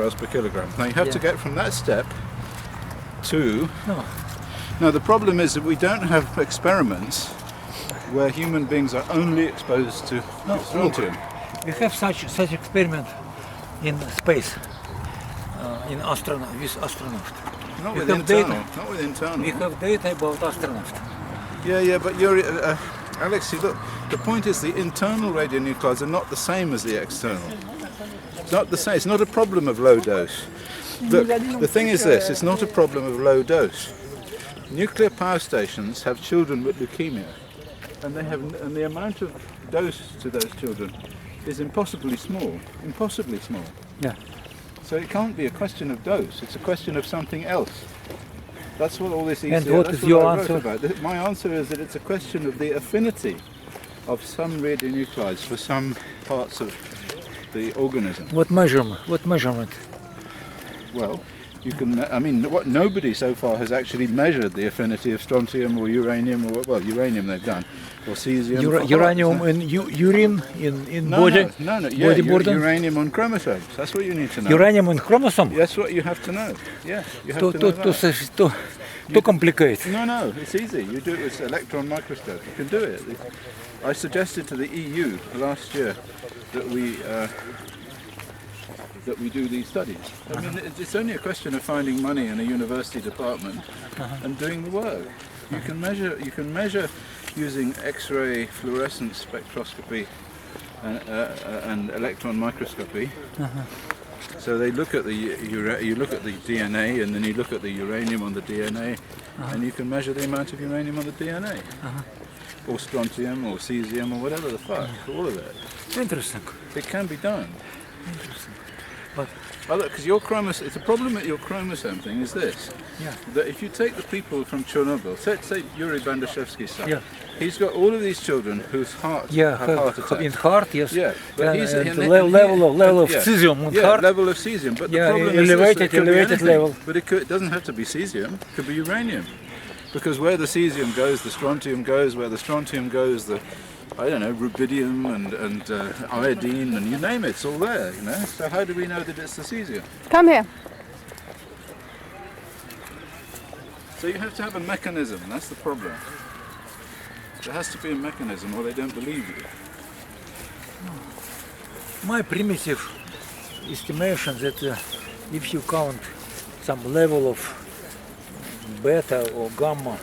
becquerels per kilogram. Now you have to get from that step to... No. Now the problem is that we don't have experiments where human beings are only exposed to strontium. We have such experiment in space, with astronauts. Not with internal. Not with internal. We have data about astronauts. Yeah, but you're, Alex, look, the point is the internal radionuclides are not the same as the external. It's not the same. It's not a problem of low dose. Look, the thing is this, it's not a problem of low dose. Nuclear power stations have children with leukemia, and the amount of dose to those children is impossibly small. Yeah. So it can't be a question of dose, it's a question of something else. That's what all this ECR, And what is your answer? About. My answer is that it's a question of the affinity of some radionuclides for some parts of the organism. What measurement? Well, you can, what nobody so far has actually measured the affinity of strontium or uranium, or well, uranium they've done, or cesium. Uranium in urine, in body? No, body burden? Uranium on chromosomes. That's what you need to know. Uranium on chromosome? That's what you have to know. Yes, you have to know that. Too complicated. No, it's easy. You do it with electron microscope. You can do it. I suggested to the EU last year that we do these studies. I mean, it's only a question of finding money in a university department and doing the work. You can measure using X-ray fluorescence spectroscopy and electron microscopy. So they look at you look at the DNA, and then you look at the uranium on the DNA, and you can measure the amount of uranium on the DNA, or strontium, or cesium, or whatever the fuck, all of it. Interesting. It can be done. Interesting. Because the problem with your chromosome thing is this: that if you take the people from Chernobyl, say Yuri Bandashevsky's son, he's got all of these children whose hearts have heart attacks. In heart, yes. Yeah, but level of cesium in heart. Level of cesium. But the problem elevated level. But it doesn't have to be cesium. It could be uranium, because where the cesium goes, the strontium goes. Where the strontium goes, the rubidium and iodine, and you name it, it's all there, So how do we know that it's the cesium? Come here. So you have to have a mechanism, and that's the problem. There has to be a mechanism, or they don't believe you. My primitive estimation that if you count some level of beta or gamma,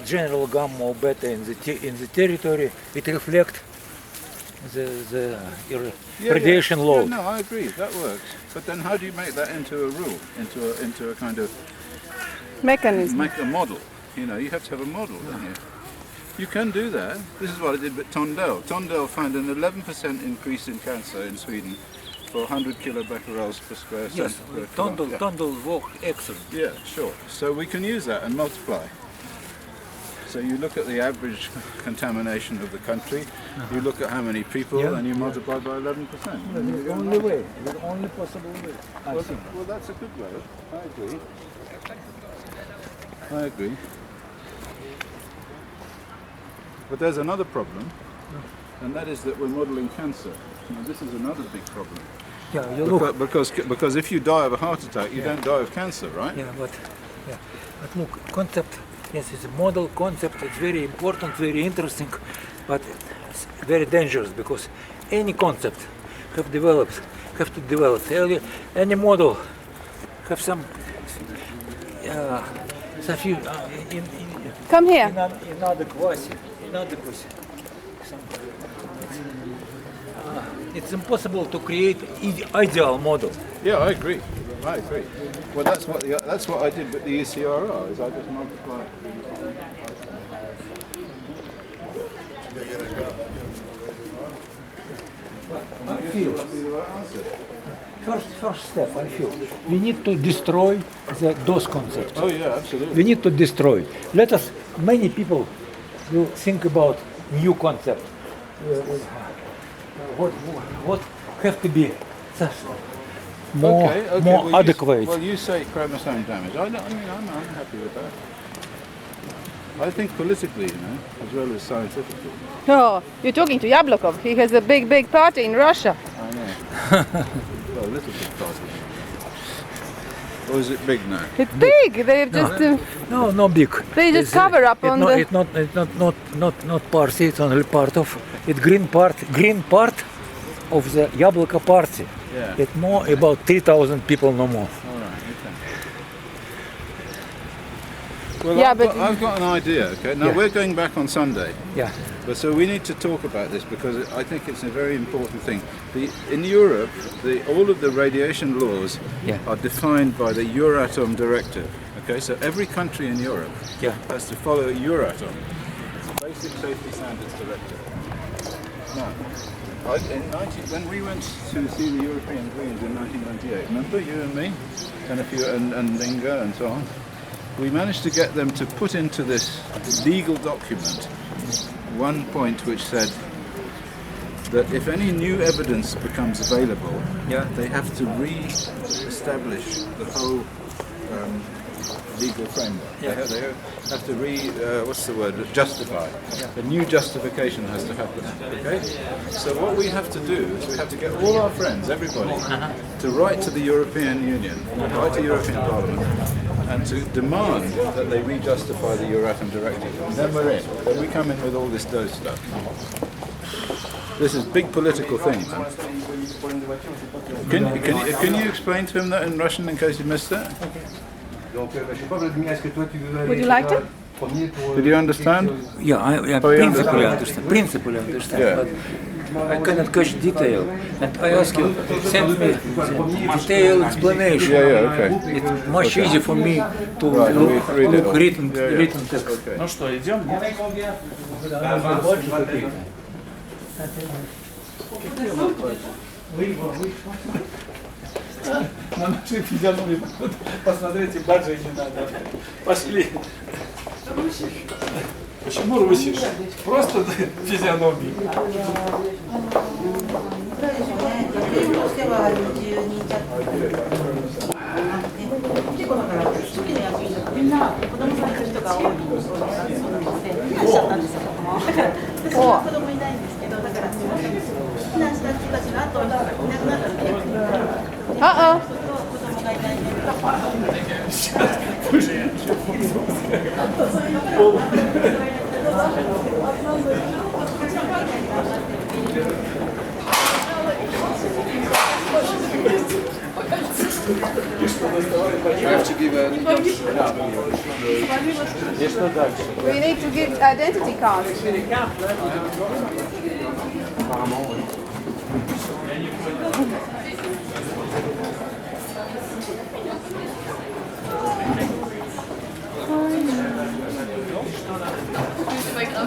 general gamma or beta in the territory, it reflects the radiation load. No, I agree, that works. But then how do you make that into a rule, into a kind of mechanism? Make a model. You have to have a model, don't you? You can do that. This is what I did with Tondel. Tondel found an 11% increase in cancer in Sweden for 100 kilobecquerels per square centimeter. Yes, Tondel worked excellent. Yeah, sure. So we can use that and multiply. So you look at the average contamination of the country, you look at how many people, and you multiply by 11%. The only way, the only possible way. Well, that's a good way. I agree. But there's another problem, and that is that we're modeling cancer. Now, this is another big problem. Yeah, because if you die of a heart attack, you don't die of cancer, right? But look, concept. Yes, it's a model concept. It's very important, very interesting, but it's very dangerous, because any concept have to develop any model have some Come here. Inadequacy. It's impossible to create ideal model. Yeah, I agree. Well, that's what I did with the ECRR. Is I just multiplied. First step, I feel we need to destroy those concepts. Oh yeah, absolutely. We need to destroy. Many people will think about new concept. What have to be more adequate. You say chromosome damage. I'm happy with that. I think politically, as well as scientifically. No, you're talking to Yablokov. He has a big party in Russia. I know. Well, a little bit party. Or is it big now? It's big. They just No big. they just cover up on the. It's not party. It's only part of it. Green part of the Яблоко party. Yeah. It's more about 3,000 people, no more. All right. Okay. Well, Yeah, I've got an idea. Okay. Now Yeah. we're going back on Sunday. Yeah. But so we need to talk about this because I think it's a very important thing. In Europe, all of the radiation laws Yeah. are defined by the Euratom directive. Okay, so every country in Europe Yeah. has to follow Euratom, Basic Safety Standards Directive. Now, when we went to see the European Greens in 1998, remember you and me, and Inga and so on, we managed to get them to put into this legal document one point which said that if any new evidence becomes available, Yeah. they have to re-establish the whole legal framework. Yeah. They have to justify. A new justification has to happen. Okay. So what we have to do is we have to get all our friends, everybody, to write to the European Union, write to European Parliament, and to demand that they re-justify the Euratom Directive. And then we're in. Then we come in with all this dose stuff. This is a big political thing, man. Can you explain to him that in Russian in case he missed it? Would you like to? Did you understand? Yeah, I Oh, you principally understand? understand. Yeah. But I cannot catch detail. And I ask you, send me detailed explanation. Yeah, okay. It's much easier for me to Right, look read it all. written text. Okay. Ну что, идем? На нашей физиономии посмотрите, баджи не надо. Пошли. Почему русишь? Просто физиономии. 結構だから初期の役員とかみんな子供さんいる人が多いそうで避難しちゃったんですよ。だから私は子供いないんですけど、だから避難した人たちの後いなくなったので役員が Uh-oh. 子供がいないね。 We need to get identity cards.